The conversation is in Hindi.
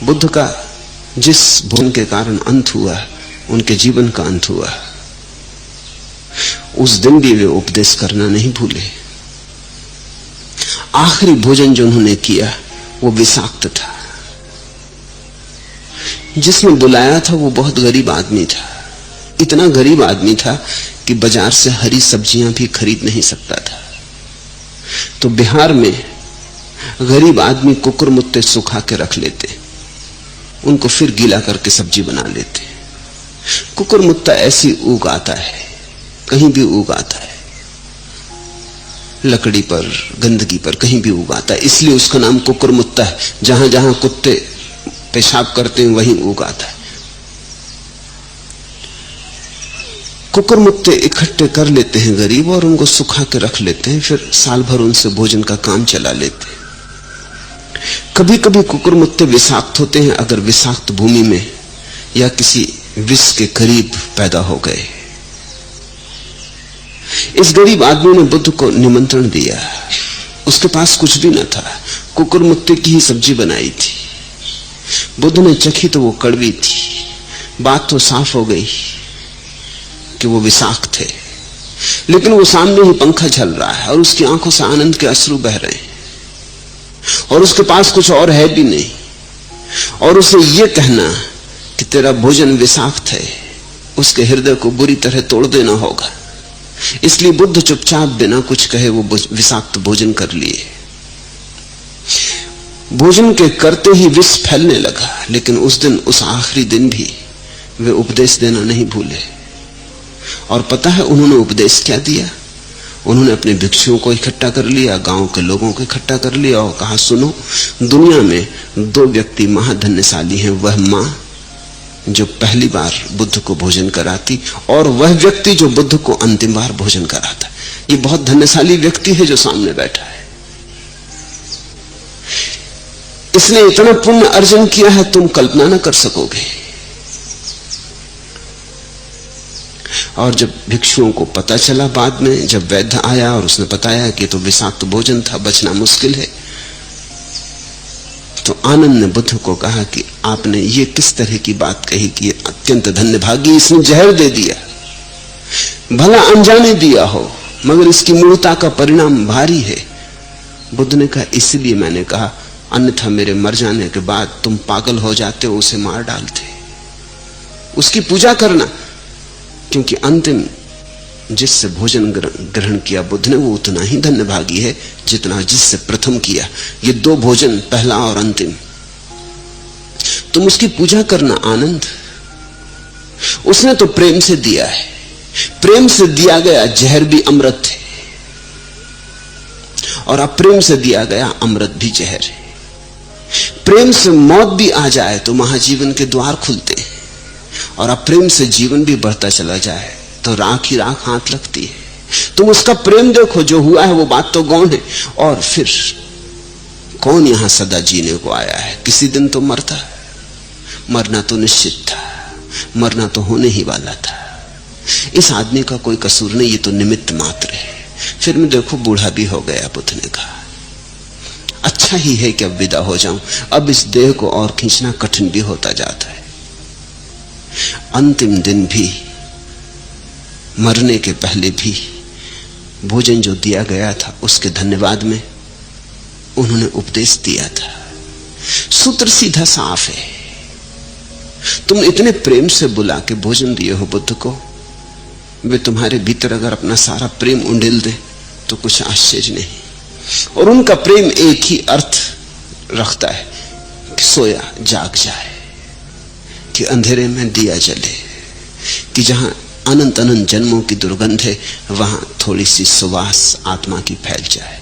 बुद्ध का जिस भोजन के कारण अंत हुआ, उनके जीवन का अंत हुआ, उस दिन भी वे उपदेश करना नहीं भूले। आखिरी भोजन जो उन्होंने किया वो विषाक्त था। जिसने बुलाया था वो बहुत गरीब आदमी था, इतना गरीब आदमी था कि बाजार से हरी सब्जियां भी खरीद नहीं सकता था। तो बिहार में गरीब आदमी कुकुरमुत्ते सुखा के रख लेते, उनको फिर गीला करके सब्जी बना लेते। कुकुरमुत्ता ऐसी उग आता है, कहीं भी उग आता है, लकड़ी पर, गंदगी पर, कहीं भी उग आता है, इसलिए उसका नाम कुकुरमुत्ता है। जहां जहां कुत्ते पेशाब करते हैं वहीं उग आता है। कुकुरमुत्ते इकट्ठे कर लेते हैं गरीब और उनको सुखा के रख लेते हैं, फिर साल भर उनसे भोजन का काम चला लेते हैं। कभी कभी कुकुरमुत्ते विषाक्त होते हैं, अगर विषाक्त भूमि में या किसी विष के करीब पैदा हो गए। इस गरीब आदमी ने बुद्ध को निमंत्रण दिया, उसके पास कुछ भी न था, कुकुरमुत्ते की ही सब्जी बनाई थी। बुद्ध ने चखी तो वो कड़वी थी। बात तो साफ हो गई कि वो विषाक्त थे, लेकिन वो सामने ही पंखा झल रहा है और उसकी आंखों से आनंद के अश्रु बह रहे हैं और उसके पास कुछ और है भी नहीं। और उसे ये कहना कि तेरा भोजन विषाक्त है, उसके हृदय को बुरी तरह तोड़ देना होगा। इसलिए बुद्ध चुपचाप बिना कुछ कहे वो विषाक्त भोजन कर लिए। भोजन के करते ही विष फैलने लगा, लेकिन उस दिन, उस आखिरी दिन भी वे उपदेश देना नहीं भूले। और पता है उन्होंने उपदेश क्या दिया? उन्होंने अपने भिक्षुओं को इकट्ठा कर लिया, गांव के लोगों को इकट्ठा कर लिया और कहा, सुनो, दुनिया में दो व्यक्ति महाधन्यशाली हैं, वह मां जो पहली बार बुद्ध को भोजन कराती और वह व्यक्ति जो बुद्ध को अंतिम बार भोजन कराता। ये बहुत धन्यशाली व्यक्ति है जो सामने बैठा है। इसने इतना पुण्य अर्जन किया है, तुम कल्पना न कर सकोगे। और जब भिक्षुओं को पता चला बाद में, जब वैद्य आया और उसने बताया कि तो विषाक्त भोजन था, बचना मुश्किल है, तो आनंद ने बुद्ध को कहा कि आपने ये किस तरह की बात कही कि अत्यंत धन्यभागी, इसने जहर दे दिया, भला अनजाने दिया हो, मगर इसकी मूर्खता का परिणाम भारी है। बुद्ध ने कहा, इसलिए मैंने कहा, अन्यथा मेरे मर जाने के बाद तुम पागल हो जाते, उसे मार डालते। उसकी पूजा करना, क्योंकि अंतिम जिससे भोजन ग्रहण किया बुद्ध ने, वो उतना ही धन्यभागी है जितना जिससे प्रथम किया। ये दो भोजन, पहला और अंतिम, तुम उसकी पूजा करना। आनंद उसने तो प्रेम से दिया है, प्रेम से दिया गया जहर भी अमृत है और अप्रेम से दिया गया अमृत भी जहर है। प्रेम से मौत भी आ जाए तो महाजीवन के द्वार खुलते हैं, और अप्रेम से जीवन भी बढ़ता चला जाए तो राख ही राख हाथ लगती है। तुम उसका प्रेम देखो, जो हुआ है वो बात तो गौण है। और फिर कौन यहां सदा जीने को आया है? किसी दिन तो मरता है, मरना तो निश्चित था, मरना तो होने ही वाला था। इस आदमी का कोई कसूर नहीं, ये तो निमित्त मात्र है। फिर मैं देखो बूढ़ा भी हो गया। बुद्ध ने कहा, अच्छा ही है कि अब विदा हो जाऊं, अब इस देह को और खींचना कठिन भी होता जाता है। अंतिम दिन भी, मरने के पहले भी भोजन जो दिया गया था उसके धन्यवाद में उन्होंने उपदेश दिया था। सूत्र सीधा साफ है। तुम इतने प्रेम से बुला के भोजन दिए हो बुद्ध को, वे तुम्हारे भीतर अगर अपना सारा प्रेम उंडेल दे तो कुछ आश्चर्य नहीं। और उनका प्रेम एक ही अर्थ रखता है कि सोया जाग जाए, कि अंधेरे में दिया जले, कि जहां अनंत अनंत जन्मों की दुर्गंध है वहां थोड़ी सी सुवास आत्मा की फैल जाए।